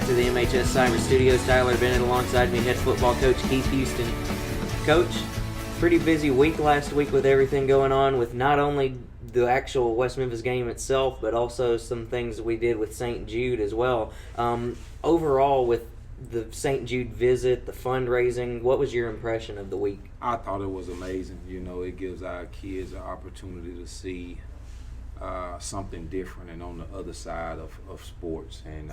to the MHS Cyber Studios. Tyler Bennett alongside me, head football coach Keith Houston. Coach, pretty busy week last week with everything going on with not only the actual West Memphis game itself, but also some things we did with St. Jude as well. Overall, with the St. Jude visit, the fundraising, what was your impression of the week? I thought it was amazing. You know, it gives our kids an opportunity to see something different and on the other side of sports, and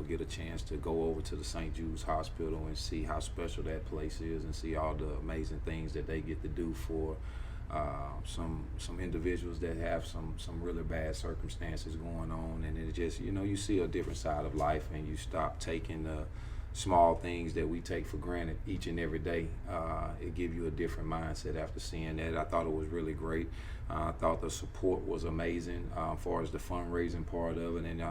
get a chance to go over to the St. Jude's Hospital and see how special that place is and see all the amazing things that they get to do for some individuals that have some really bad circumstances going on. And it just, you see a different side of life, and you stop taking the small things that we take for granted each and every day. It gives you a different mindset after seeing that. I thought it was really great. I thought the support was amazing as far as the fundraising part of it. And,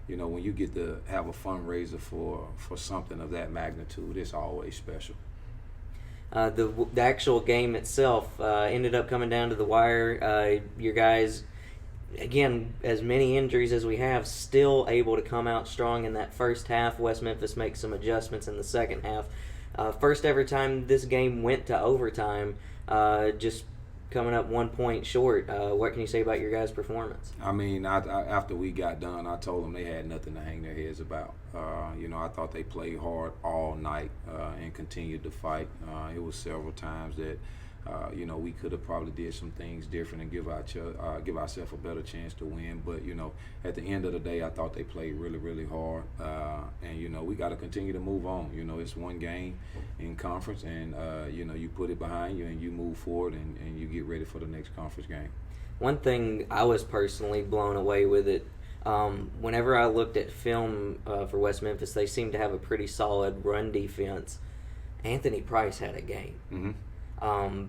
when you get to have a fundraiser for something of that magnitude, it's always special. The actual game itself ended up coming down to the wire. Your guys, again, as many injuries as we have, still able to come out strong in that first half. West Memphis makes some adjustments in the second half. First ever time this game went to overtime, just coming up 1 point short. What can you say about your guys' performance? I mean, after we got done, I told them they had nothing to hang their heads about. I thought they played hard all night and continued to fight. It was several times that we could have probably did some things different and give ourselves a better chance to win. But, at the end of the day, I thought they played really, really hard. And, we got to continue to move on. It's one game in conference, and, you put it behind you and you move forward and you get ready for the next conference game. One thing I was personally blown away with it, whenever I looked at film for West Memphis, they seemed to have a pretty solid run defense. Anthony Price had a game. Mm-hmm.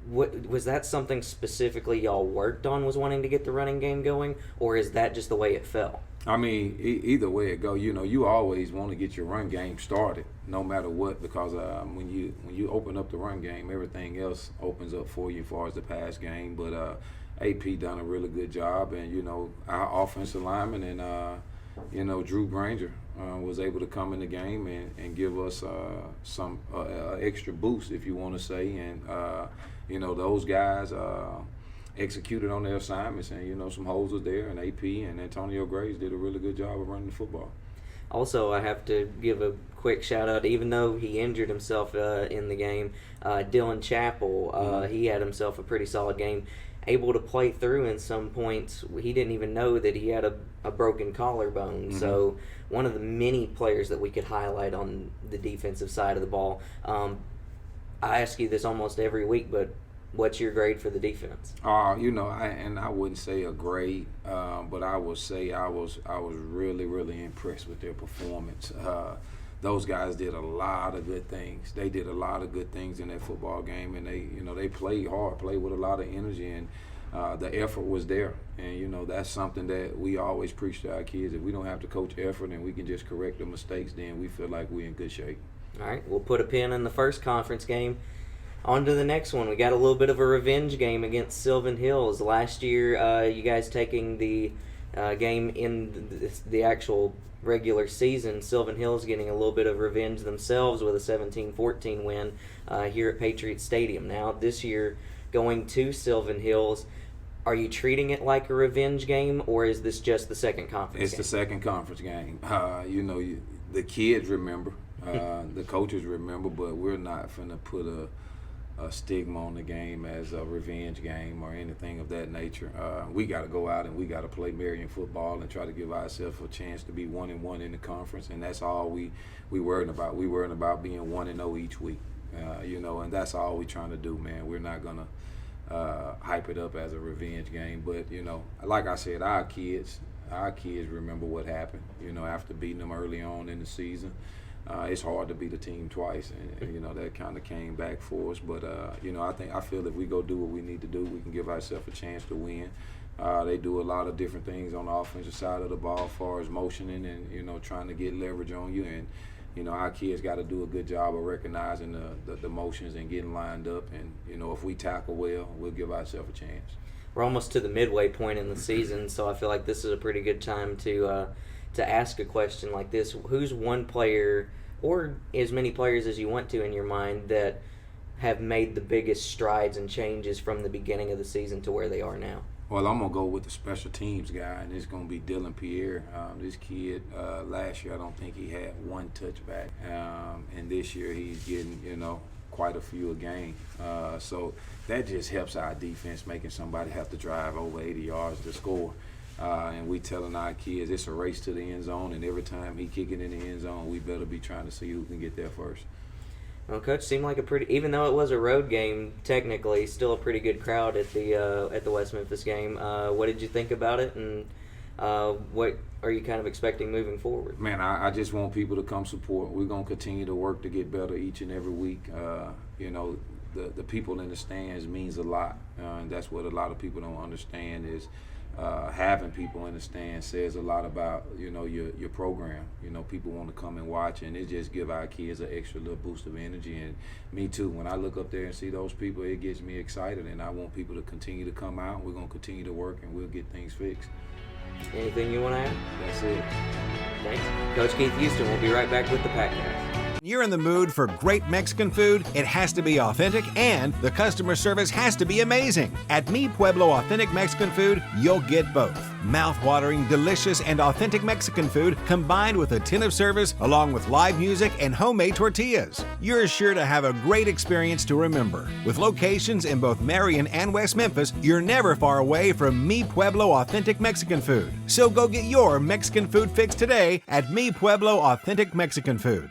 What was that something specifically y'all worked on, was wanting to get the running game going, or is that just the way it fell? I mean, either way it go, you always want to get your run game started, no matter what, because when you open up the run game, everything else opens up for you as far as the pass game. But AP done a really good job, and our offensive lineman and Drew Granger was able to come in the game and give us some extra boost, if you want to say, and those guys executed on their assignments, and some holes was there, and AP and Antonio Graves did a really good job of running the football. Also, I have to give a quick shout out, even though he injured himself in the game, Dylan Chappell, he had himself a pretty solid game, able to play through in some points. He didn't even know that he had a broken collarbone. Mm-hmm. So one of the many players that we could highlight on the defensive side of the ball. I ask you this almost every week, but what's your grade for the defense? I wouldn't say a grade, but I would say I was really, really impressed with their performance. Those guys did a lot of good things. They did a lot of good things in that football game, and they played hard, played with a lot of energy, and the effort was there. And that's something that we always preach to our kids. If we don't have to coach effort and we can just correct the mistakes, then we feel like we're in good shape. All right, we'll put a pin in the first conference game. On to the next one. We got a little bit of a revenge game against Sylvan Hills. Last year, you guys taking the game in the actual regular season, Sylvan Hills getting a little bit of revenge themselves with a 17-14 win here at Patriot Stadium. Now, this year, going to Sylvan Hills, are you treating it like a revenge game, or is this just the second conference game? It's the second conference game. The kids remember. The coaches remember, but we're not finna put a stigma on the game as a revenge game or anything of that nature. We got to go out and we got to play Marion football and try to give ourselves a chance to be 1-1 in the conference, and that's all we worrying about. We worrying about being 1-0 each week, and that's all we trying to do, man. We're not gonna hype it up as a revenge game, but like I said, our kids remember what happened. After beating them early on in the season. It's hard to beat a team twice, and that kind of came back for us. But I feel if we go do what we need to do, we can give ourselves a chance to win. They do a lot of different things on the offensive side of the ball, as far as motioning and trying to get leverage on you. And our kids got to do a good job of recognizing the motions and getting lined up. And if we tackle well, we'll give ourselves a chance. We're almost to the midway point in the season, so I feel like this is a pretty good time to to ask a question like this, who's one player or as many players as you want to in your mind that have made the biggest strides and changes from the beginning of the season to where they are now? Well, I'm going to go with the special teams guy, and it's going to be Dylan Pierre. This kid, last year, I don't think he had one touchback. And this year, he's getting, quite a few a game. So that just helps our defense, making somebody have to drive over 80 yards to score. And we telling our kids it's a race to the end zone, and every time he kick it in the end zone, we better be trying to see who can get there first. Well, Coach, seemed like even though it was a road game, technically, still a pretty good crowd at the West Memphis game. What did you think about it, and what are you kind of expecting moving forward? Man, I just want people to come support. We're going to continue to work to get better each and every week. The people in the stands means a lot, and that's what a lot of people don't understand is having people in the stands says a lot about your program. People want to come and watch, and it just give our kids an extra little boost of energy. And me too, when I look up there and see those people, it gets me excited, and I want people to continue to come out. We're going to continue to work, and we'll get things fixed. Anything you want to add? That's it. Thanks. Coach Keith Houston will be right back with the Patcast. You're in the mood for great Mexican food? It has to be authentic, and the customer service has to be amazing. At Mi Pueblo Authentic Mexican Food, you'll get both. Mouth-watering, delicious, and authentic Mexican food combined with attentive service along with live music and homemade tortillas. You're sure to have a great experience to remember. With locations in both Marion and West Memphis, you're never far away from Mi Pueblo Authentic Mexican Food. So go get your Mexican food fix today at Mi Pueblo Authentic Mexican Food.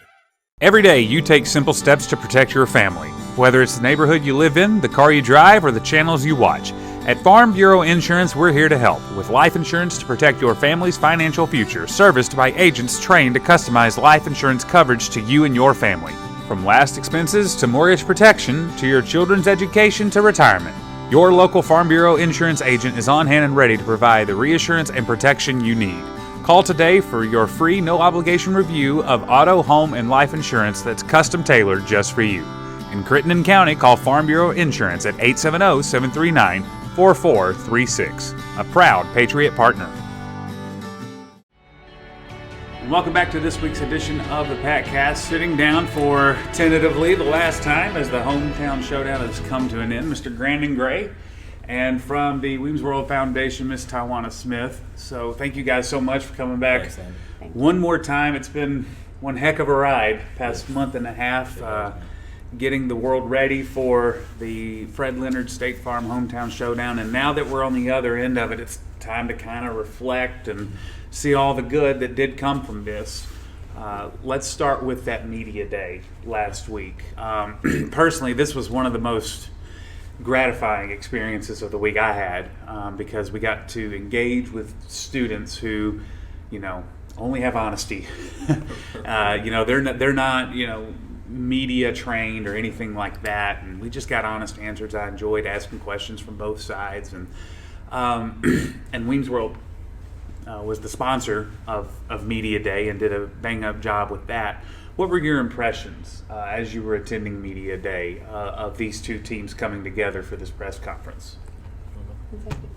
Every day you take simple steps to protect your family. Whether it's the neighborhood you live in, the car you drive, or the channels you watch. At Farm Bureau Insurance, we're here to help with life insurance to protect your family's financial future, serviced by agents trained to customize life insurance coverage to you and your family. From last expenses to mortgage protection to your children's education to retirement. Your local Farm Bureau Insurance agent is on hand and ready to provide the reassurance and protection you need. Call today for your free, no-obligation review of auto, home, and life insurance that's custom-tailored just for you. In Crittenden County, call Farm Bureau Insurance at 870-739-4436. A proud Patriot partner. And welcome back to this week's edition of the Patcast. Sitting down for, tentatively, the last time as the Hometown Showdown has come to an end, Mr. Grandon Gray. And from the Weems World Foundation, Miss Tawana Smith. So thank you guys so much for coming back. Thanks, one more time. It's been one heck of a ride, past month and a half, getting the world ready for the Fred Leonard State Farm Hometown Showdown. And now that we're on the other end of it, it's time to kind of reflect and see all the good that did come from this. Let's start with that media day last week. Personally, this was one of the most gratifying experiences of the week I had, because we got to engage with students who, only have honesty. They're not media trained or anything like that, and we just got honest answers. I enjoyed asking questions from both sides, and Weems World was the sponsor of Media Day and did a bang-up job with that. What were your impressions as you were attending Media Day of these two teams coming together for this press conference?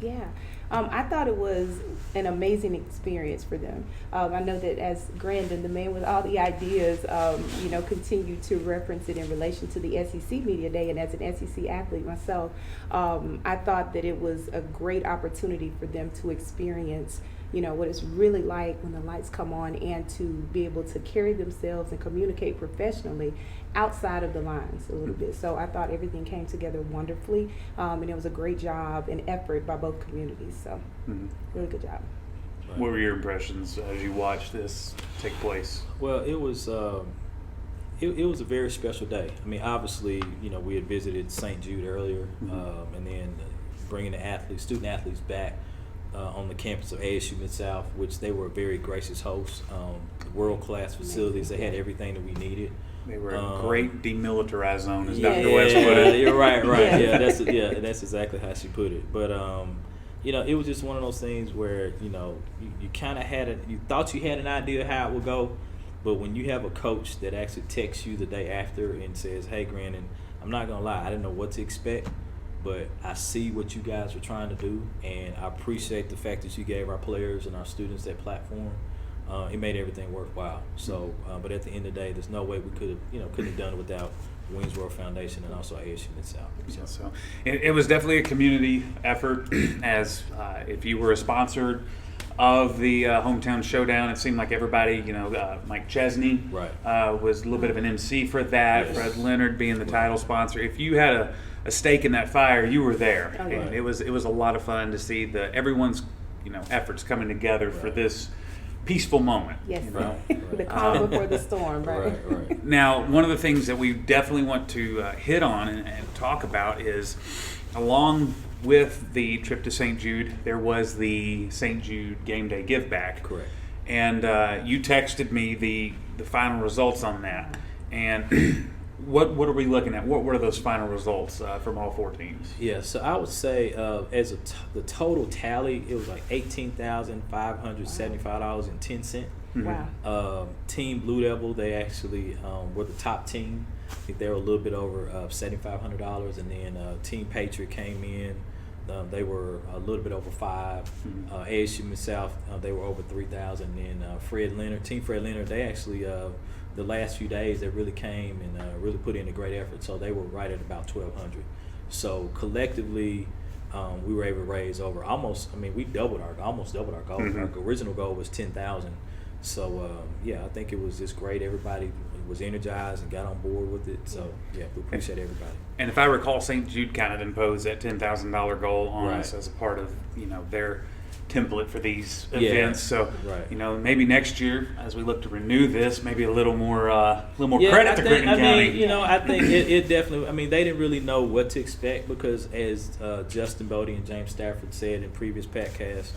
Yeah. I thought it was an amazing experience for them. I know that as Grandon, the man with all the ideas, continue to reference it in relation to the SEC Media Day, and as an SEC athlete myself, I thought that it was a great opportunity for them to experience what it's really like when the lights come on, and to be able to carry themselves and communicate professionally outside of the lines a little bit. So I thought everything came together wonderfully, and it was a great job and effort by both communities. So really good job. What were your impressions as you watched this take place? Well, it was a very special day. I mean, obviously, we had visited St. Jude earlier, and then bringing the student athletes back on the campus of ASU Mid-South, which they were very gracious hosts, world-class facilities. They had everything that we needed. They were a great demilitarized zone, as Dr. West put it. You're right. Yeah, that's exactly how she put it. But it was just one of those things where you kind of you thought you had an idea how it would go, but when you have a coach that actually texts you the day after and says, "Hey, Grandon, I'm not gonna lie, I didn't know what to expect, but I see what you guys are trying to do, and I appreciate the fact that you gave our players and our students that platform." it made everything worthwhile. So, but at the end of the day, there's no way we couldn't have done it without Wings World Foundation and also ASU Mid-South. Yeah, so it was definitely a community effort. As if you were a sponsor of the Hometown Showdown, it seemed like everybody, Mike Chesney was a little bit of an MC for that. Yes. Fred Leonard being the title sponsor. If you had a stake in that fire, you were there, and it was a lot of fun to see everyone's efforts coming together for this peaceful moment. Yes, the calm before the storm, right? Right. Now, one of the things that we definitely want to hit on and talk about is, along with the trip to St. Jude, there was the St. Jude Game Day Give Back. Correct. And you texted me the final results on that. And what are we looking at? What were those final results from all 4 teams? Yeah, so I would say as the total tally, it was like $18,575.10. Wow. Team Blue Devil, they actually were the top team. I think they were a little bit over $7,500, and then Team Patriot came in. They were a little bit over $5,000. ASU Mid-South, they were over $3,000. And then Team Fred Leonard, they actually the last few days they really came and really put in a great effort. So they were right at about $1,200. So collectively, we were able to raise over we almost doubled our goal. Our original goal was $10,000. So I think it was just great. Everybody was energized and got on board with it. So we appreciate everybody. And if I recall, St. Jude kind of imposed that $10,000 goal on us as a part of their template for these events. So maybe next year, as we look to renew this, maybe a little more credit to Grandon County. I think it definitely. They didn't really know what to expect because, as Justin Bodie and James Stafford said in previous Patcast,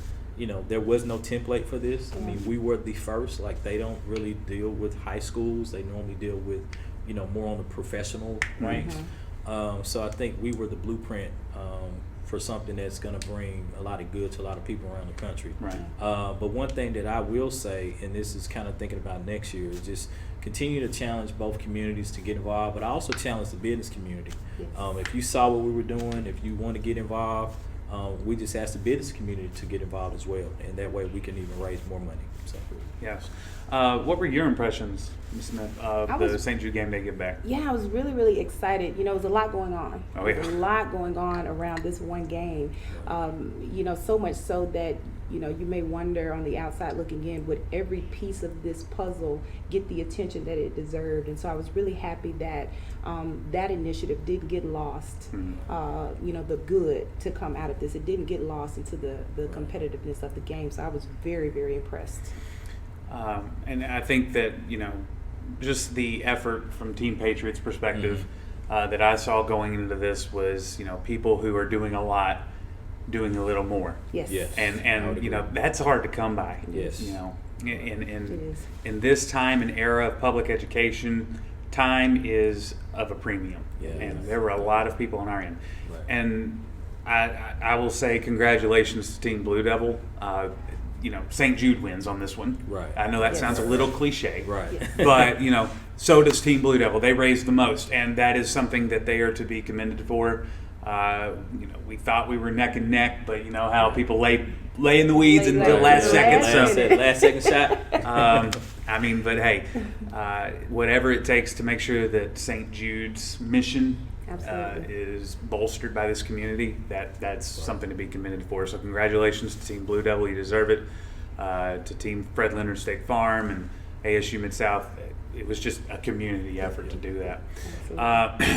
there was no template for this. We were the first. Like, they don't really deal with high schools. They normally deal with more on the professional ranks. So I think we were the blueprint for something that's going to bring a lot of good to a lot of people around the country. Right. But one thing that I will say, and this is kind of thinking about next year, is just continue to challenge both communities to get involved, but I also challenge the business community. Yes. If you saw what we were doing, if you want to get involved, we just ask the business community to get involved as well, and that way we can even raise more money. So. Yes. What were your impressions, Ms. Smith, of the St. Jude Game Day Give Back? Yeah, I was really, really excited. It was a lot going on. Oh, yeah. There was a lot going on around this one game. So much so that, you may wonder on the outside looking in, would every piece of this puzzle get the attention that it deserved? And so I was really happy that that initiative didn't get lost, the good to come out of this. It didn't get lost into the competitiveness of the game. So I was very, very impressed. And I think that, just the effort from Team Patriots' perspective that I saw going into this was, people who are doing a lot, doing a little more. Yes. And that's hard to come by. Yes. In this time and era of public education, time is of a premium. Yeah. And there were a lot of people on our end. Right. And I will say congratulations to Team Blue Devil. St. Jude wins on this one. Right. I know that sounds a little cliche. Right. Yes. But, so does Team Blue Devil. They raised the most, and that is something that they are to be commended for. We thought we were neck and neck, but how people lay in the weeds until last second. Last second shot. But hey, whatever it takes to make sure that St. Jude's mission is bolstered by this community, that's something to be commended for. So congratulations to Team Blue Devil, you deserve it. To Team Fred Leonard State Farm and ASU Mid-South, it was just a community effort to do that.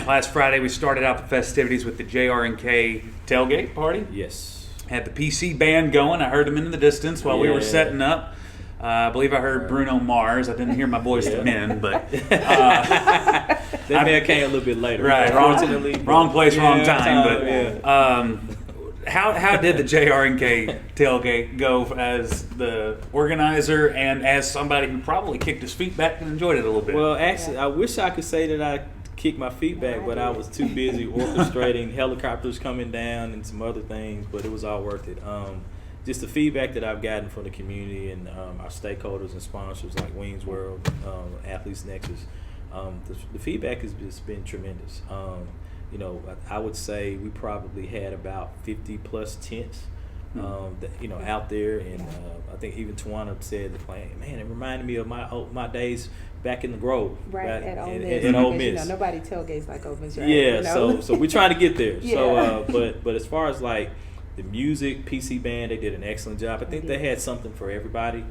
Last Friday we started out the festivities with the JR&K tailgate party. Yes. Had the PC band going. I heard them in the distance while we were setting up. I believe I heard Bruno Mars. I didn't hear my Boys to Men, but that man came a little bit later. Right, wrong place, wrong time. How did the JR&K tailgate go as the organizer and as somebody who probably kicked his feet back and enjoyed it a little bit? Well, actually, I wish I could say that I kicked my feet back, but I was too busy orchestrating helicopters coming down and some other things, but it was all worth it. Just the feedback that I've gotten from the community and our stakeholders and sponsors like Wings World, Athletes Nexus, the feedback has just been tremendous. I would say we probably had about 50 plus tents out there. And I think even Tawana said, man, it reminded me of my days back in the Grove. Right, at Ole Miss. In Ole Miss. Nobody tailgates like Ole Miss, right? Yeah, so we're trying to get there. Yeah. So, but as far as like the music, PC band, they did an excellent job. I think they had something for everybody.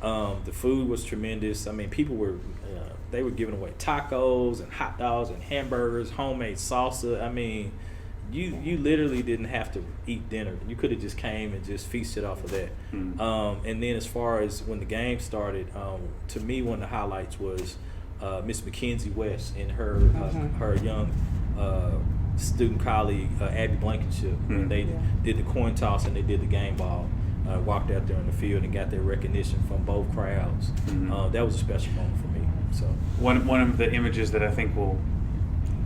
The food was tremendous. I mean, people were they were giving away tacos and hot dogs and hamburgers, homemade salsa. I mean, you literally didn't have to eat dinner. You could have just came and just feasted off of that. And then as far as when the game started, to me, one of the highlights was Miss Mackenzie West and her young student colleague Abby Blankenship. And they did the coin toss and they did the game ball. Walked out there on the field and got their recognition from both crowds. That was a special moment for me. So one of the images that I think will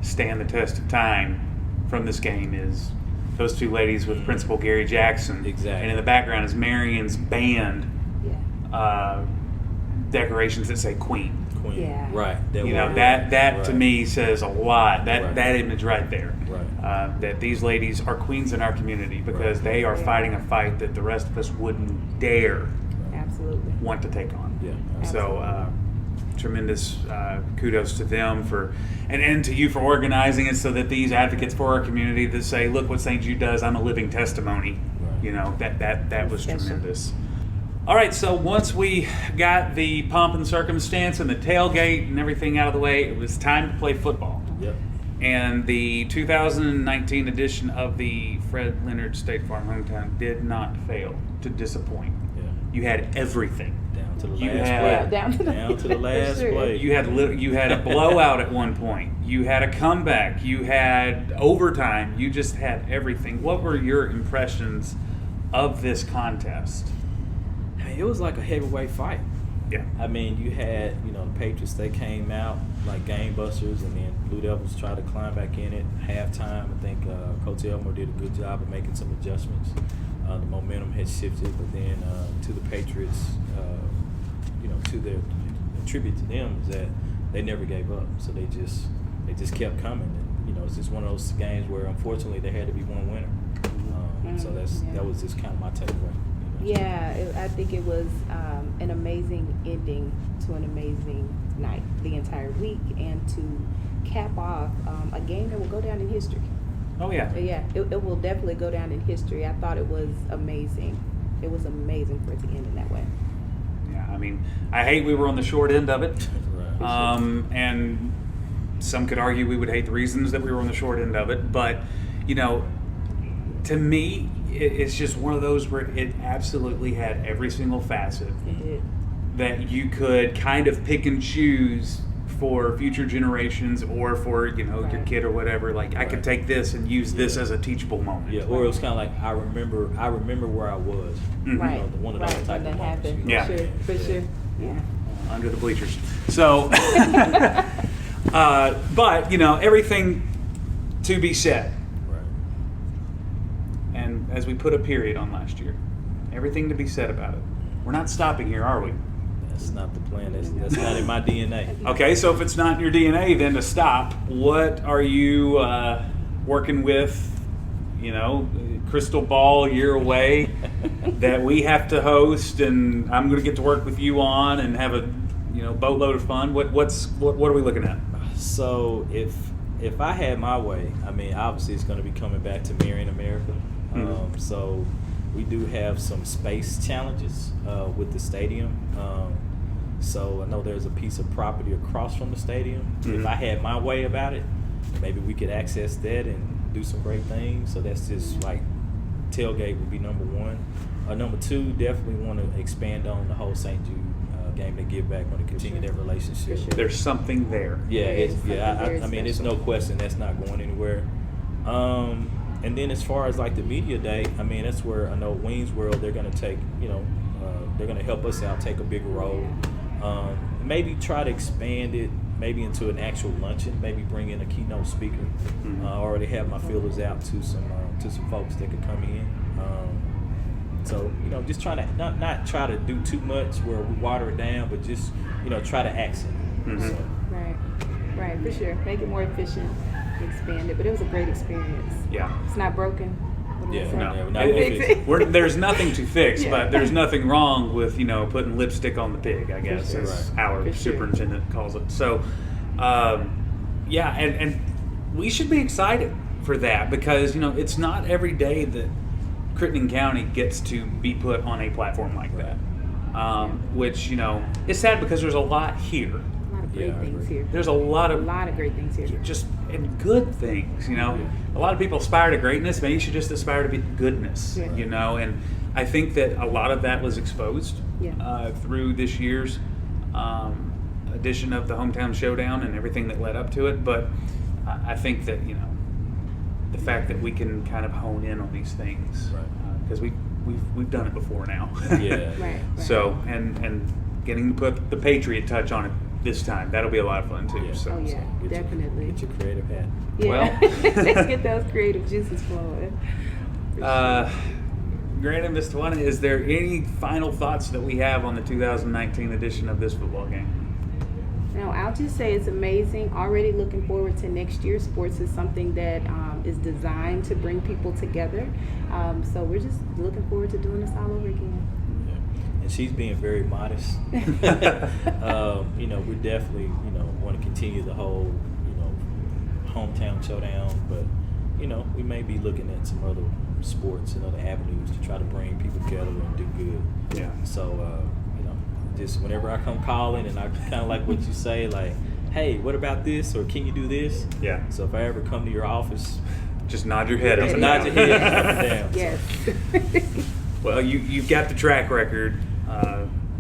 stand the test of time from this game is those two ladies with Principal Gary Jackson. Exactly. And in the background is Marion's band decorations that say Queen. Yeah. Right. That right. to me says a lot. That image right there. Right. That these ladies are queens in our community because they are fighting a fight that the rest of us wouldn't dare Absolutely. want to take on. Yeah. So tremendous kudos to them and to you for organizing it so that these advocates for our community that say, look what St. Jude does, I'm a living testimony. Right. That was tremendous. All right, so once we got the pomp and circumstance and the tailgate and everything out of the way, it was time to play football. Yep. And the 2019 edition of the Fred Leonard State Farm Hometown did not fail to disappoint. Yeah. You had everything. Down to the You last had- play. Down to the last sure. play. You had a blowout at one point. You had a comeback. You had overtime. You just had everything. What were your impressions of this contest? It was like a heavyweight fight. Yeah. I mean, you had, the Patriots, they came out like game busters, and then Blue Devils tried to climb back in it. Halftime, I think Coach Elmore did a good job of making some adjustments. The momentum had shifted, but then to the Patriots, to their tribute to them is that they never gave up. So they just kept coming. And, it's just one of those games where unfortunately there had to be one winner. So that was just kind of my takeaway. Yeah, I think it was an amazing ending to an amazing night, the entire week, and to cap off a game that will go down in history. Oh, yeah. Yeah, it will definitely go down in history. I thought it was amazing. It was amazing for it to end in that way. Yeah, I mean, I hate we were on the short end of it. Right. And some could argue we would hate the reasons that we were on the short end of it. But, to me, it's just one of those where it absolutely had every single facet It did. that you could kind of pick and choose for future generations or for, your kid or whatever. Like, I could take this and use this as a teachable moment. Yeah, or it was kind of like I remember where I was. Right. One of those type when that of moments. happened. Yeah. For sure. Yeah. Under the bleachers. So, but, everything to be said. Right. And as we put a period on last year, everything to be said about it. We're not stopping here, are we? That's not the plan. That's not in my DNA. Okay, so if it's not in your DNA, then to stop, what are you working with, crystal ball year away that we have to host and I'm going to get to work with you on and have a, boatload of fun? What are we looking at? So if I had my way, I mean, obviously it's going to be coming back to Mirroring America. So we do have some space challenges with the stadium. So I know there's a piece of property across from the stadium. If I had my way about it, maybe we could access that and do some great things. So that's just like tailgate would be number one. Number two, definitely want to expand on the whole St. Jude game to give back, want to continue that relationship. There's something there. I mean, it's no question that's not going anywhere. And then as far as like the media day, I mean, that's where I know Wayne's World, they're going to take, they're going to help us out, take a bigger role. Maybe try to expand it maybe into an actual luncheon, maybe bring in a keynote speaker. I already have my feelers out to some folks that could come in. So, just trying to not try to do too much where we water it down, but just, try to accent it. So. Right, for sure. Make it more efficient, expand it. But it was a great experience. Yeah. It's not broken. What Yeah, So, No, we're not gonna fix it. there's nothing to fix, Yeah. but there's nothing wrong with putting lipstick on the pig, I guess, sure. as Right. our For sure. superintendent calls it. So, yeah, and we should be excited for that because it's not every day that Crittenden County gets to be put on a platform like that, which is sad because there's a lot here. A lot of great Yeah, I things agree. here. There's a lot A of lot of great things here. just and good things, A lot of people aspire to greatness, but you should just aspire to be goodness, Yeah. And I think that a lot of that was exposed Yeah. through this year's edition of the Hometown Showdown and everything that led up to it. But I think that the fact that we can kind of hone in on these things because we've done it before now. Yeah. Right. So and getting to put the Patriot touch on it this time, that'll be a lot of fun too. Yeah. So. Oh yeah, Get your- definitely. Get your creative hat. Yeah. Let's get those creative juices flowing. For sure. Grandon, Miss Tawana, is there any final thoughts that we have on the 2019 edition of this football game? No, I'll just say it's amazing. Already looking forward to next year. Sports is something that is designed to bring people together. So we're just looking forward to doing this all over again. Yeah. And she's being very modest. We definitely, want to continue the whole, hometown showdown, but, we may be looking at some other sports and other avenues to try to bring people together and do good. Yeah. So, just whenever I come calling and I kind of like what you say, like, hey, what about this? Or can you do this? Yeah. So if I ever come to your office, Just nod your head up just and nod down. your head up and down. Yes. Well, you've got the track record,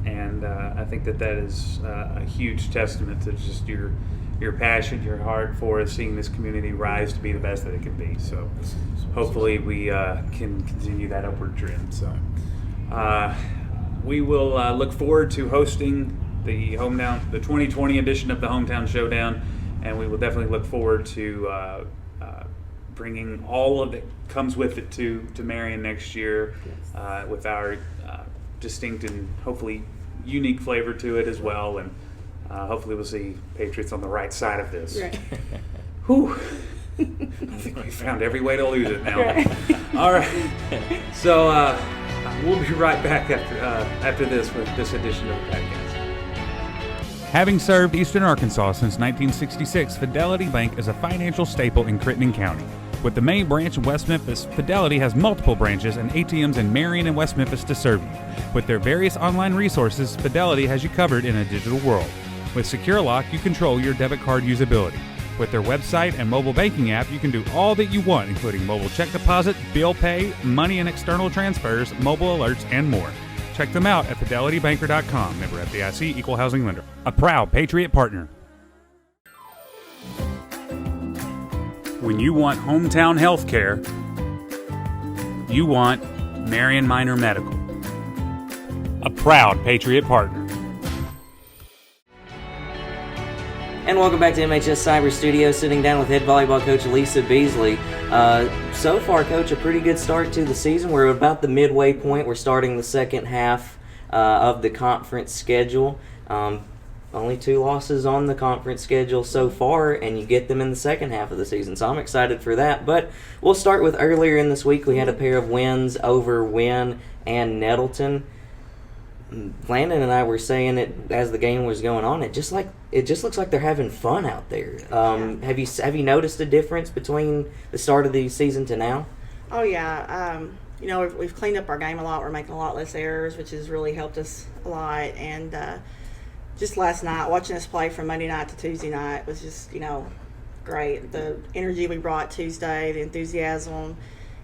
and I think that is a huge testament to just your passion, your heart for seeing this community rise to be the best that it can be. So hopefully we can continue that upward trend. So we will look forward to hosting the 2020 edition of the Hometown Showdown, and we will definitely look forward to bringing all of that comes with it to Marion next year, with our distinct and hopefully unique flavor to it as well, and hopefully we'll see Patriots on the right side of this. Right. Whew. I think we found every way to lose it now. Right. All right. So we'll be right back after this with this edition of the podcast. Having served Eastern Arkansas since 1966, Fidelity Bank is a financial staple in Crittenden County. With the main branch in West Memphis, Fidelity has multiple branches and ATMs in Marion and West Memphis to serve you. With their various online resources, Fidelity has you covered in a digital world. With Secure Lock, you control your debit card usability. With their website and mobile banking app, you can do all that you want, including mobile check deposit, bill pay, money and external transfers, mobile alerts, and more. Check them out at fidelitybanker.com. Member FDIC, Equal Housing Lender. A proud Patriot partner. When you want hometown health care, you want Marion Minor Medical. A proud Patriot partner. And welcome back to MHS Cyber Studio, sitting down with head volleyball coach Lisa Beasley. So far, Coach, a pretty good start to the season. We're about the midway point. We're starting the second half of the conference schedule. Only 2 losses on the conference schedule so far, and you get them in the second half of the season. So I'm excited for that. But we'll start with earlier in this week. We had a pair of wins over Wynn and Nettleton. Landon and I were saying it as the game was going on. It just looks like they're having fun out there. Have you noticed a difference between the start of the season to now? Oh yeah, we've cleaned up our game a lot. We're making a lot less errors, which has really helped us a lot. And just last night, watching us play from Monday night to Tuesday night was just great. The energy we brought Tuesday, the enthusiasm.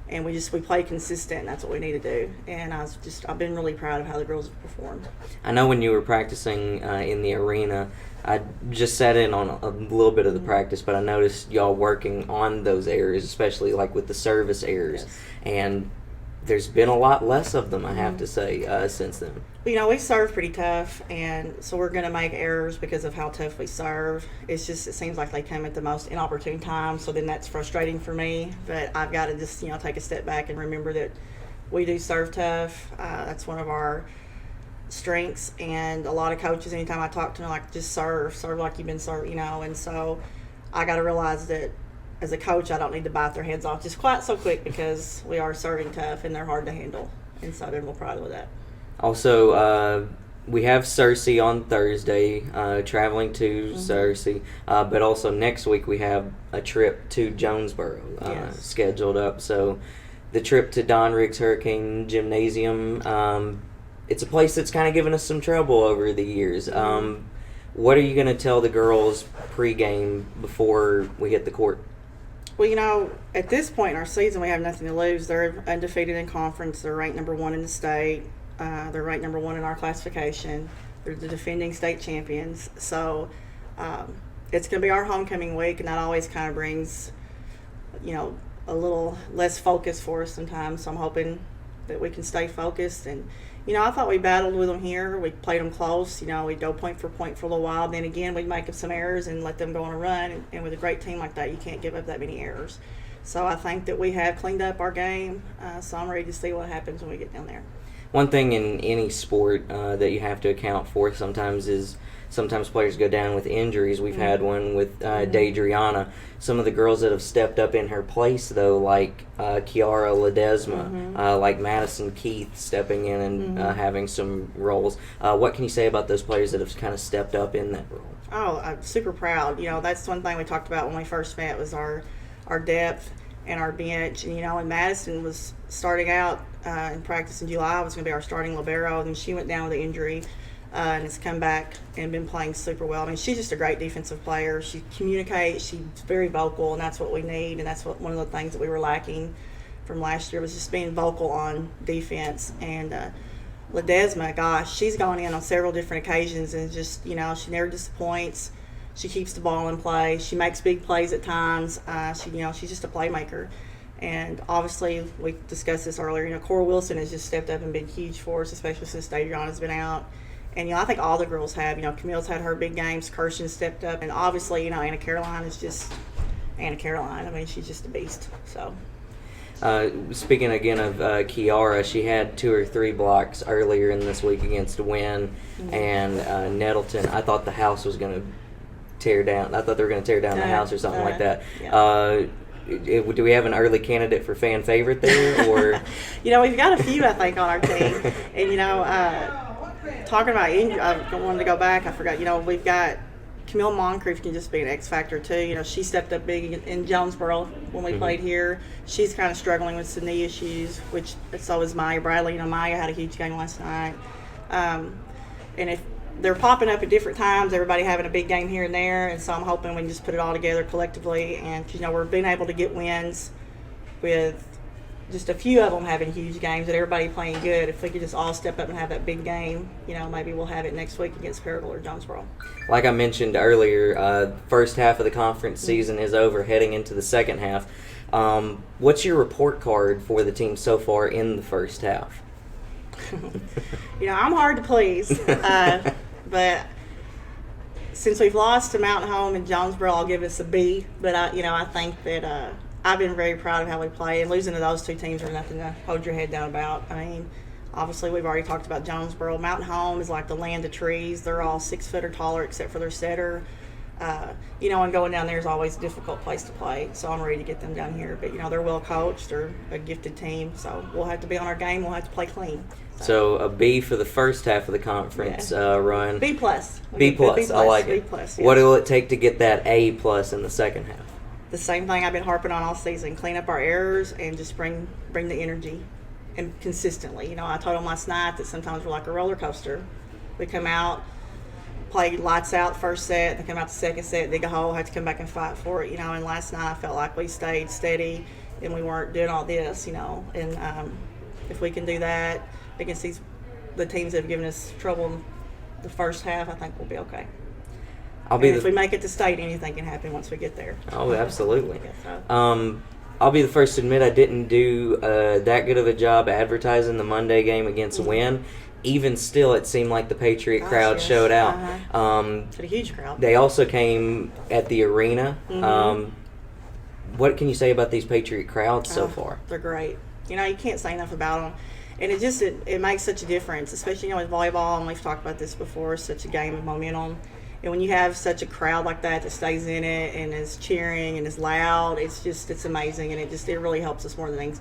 And we played consistent, and that's what we need to do. And I've been really proud of how the girls have performed. I know when you were practicing in the arena, I just sat in on a little bit of the practice, but I noticed y'all working on those errors, especially like with the service errors. Yes. And there's been a lot less of them, I have to say, since then. We serve pretty tough, and so we're going to make errors because of how tough we serve. It seems like they come at the most inopportune time, so then that's frustrating for me. But I've got to just, take a step back and remember that we do serve tough. That's one of our strengths, and a lot of coaches, anytime I talk to them, like, just serve like you've been served, and so I got to realize that as a coach, I don't need to bite their heads off just quite so quick because we are serving tough and they're hard to handle. And so they're real proud of that. Also, we have Cersei on Thursday, traveling to Cersei, but also next week we have a trip to Jonesboro scheduled up. So the trip to Don Riggs Hurricane Gymnasium, it's a place that's kind of given us some trouble over the years. What are you going to tell the girls pregame before we hit the court? Well, at this point in our season, we have nothing to lose. They're undefeated in conference. They're ranked number 1 in the state. They're ranked number 1 in our classification. They're the defending state champions. So it's going to be our homecoming week, and that always kind of brings, a little less focus for us sometimes. So I'm hoping that we can stay focused. And, I thought we battled with them here. We played them close. We'd go point for a little while. Then again, we'd make up some errors and let them go on a run. And with a great team like that, you can't give up that many errors. So I think that we have cleaned up our game. So I'm ready to see what happens when we get down there. One thing in any sport that you have to account for sometimes is sometimes players go down with injuries. We've had one with Deidriana. Some of the girls that have stepped up in her place, though, like Kiara Ledesma, like Madison Keith stepping in and having some roles. What can you say about those players that have kind of stepped up in that role? Oh, I'm super proud. That's one thing we talked about when we first met was our depth and our bench. And Madison was starting out in practice in July, was going to be our starting libero, and she went down with an injury and has come back and been playing super well. I mean, she's just a great defensive player. She communicates. She's very vocal, and that's what we need, and that's one of the things that we were lacking from last year was just being vocal on defense. And Ledesma, gosh, she's gone in on several different occasions and just, she never disappoints. She keeps the ball in play. She makes big plays at times. She's just a playmaker. And obviously, we discussed this earlier. Cora Wilson has just stepped up and been huge for us, especially since Deidriana's been out. And I think all the girls have. Camille's had her big games. Kirsten stepped up, and obviously, Anna Caroline is just Anna Caroline. I mean, she's just a beast. So. Speaking again of Kiara, she had 2 or 3 blocks earlier in this week against Wynn and Nettleton. I thought the house was going to tear down. I thought they were going to tear down the house or something like that. Yeah. Do we have an early candidate for fan favorite there, or? We've got a few, I think, on our team, and talking about injury, I wanted to go back. I forgot. We've got Camille Moncrief can just be an X factor too. She stepped up big in Jonesboro when we played here. She's kind of struggling with some knee issues, which so is Maya Bradley. Maya had a huge game last night, and if they're popping up at different times, everybody having a big game here and there, and so I'm hoping we can just put it all together collectively. And we're being able to get wins with just a few of them having huge games and everybody playing good. If we could just all step up and have that big game, maybe we'll have it next week against Paragould or Jonesboro. Like I mentioned earlier, first half of the conference season is over, heading into the second half. What's your report card for the team so far in the first half? I'm hard to please, but since we've lost to Mountain Home and Jonesboro, I'll give us a B. But I think that I've been very proud of how we play, and losing to those 2 teams are nothing to hold your head down about. I mean, obviously we've already talked about Jonesboro. Mountain Home is like the land of trees. They're all 6 foot or taller except for their setter. And going down there is always a difficult place to play. So I'm ready to get them down here. But they're well coached. They're a gifted team. So we'll have to be on our game. We'll have to play clean. So a B for the first half of the conference run. B plus. B plus. I like it. B plus. Yes. What will it take to get that A plus in the second half? The same thing I've been harping on all season: clean up our errors and just bring the energy, and consistently. I told them last night that sometimes we're like a roller coaster. We come out, play lights out first set, then come out the second set, dig a hole, have to come back and fight for it. And last night I felt like we stayed steady and we weren't doing all this. And if we can do that against the teams that have given us trouble in the first half, I think we'll be okay. If we make it to state, anything can happen once we get there. Oh, absolutely. So. I'll be the first to admit I didn't do that good of a job advertising the Monday game against Wynn. Even still, it seemed like the Patriot crowd showed out. It's a huge crowd. They also came at the arena. What can you say about these Patriot crowds so far? They're great. You can't say enough about them. And it makes such a difference, especially with volleyball, and we've talked about this before, such a game of momentum. And when you have such a crowd like that stays in it and is cheering and is loud, it's amazing, and it really helps us more than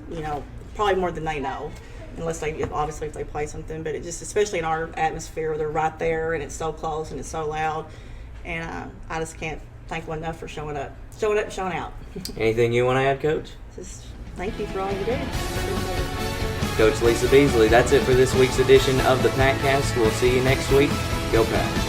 probably more than they know, unless if they play something. But it just, especially in our atmosphere where they're right there and it's so close and it's so loud, and I just can't thank them enough for showing up and showing out. Anything you want to add, Coach? Just thank you for all you do. Coach Lisa Beasley, that's it for this week's edition of the Patcast. We'll see you next week. Go Pat.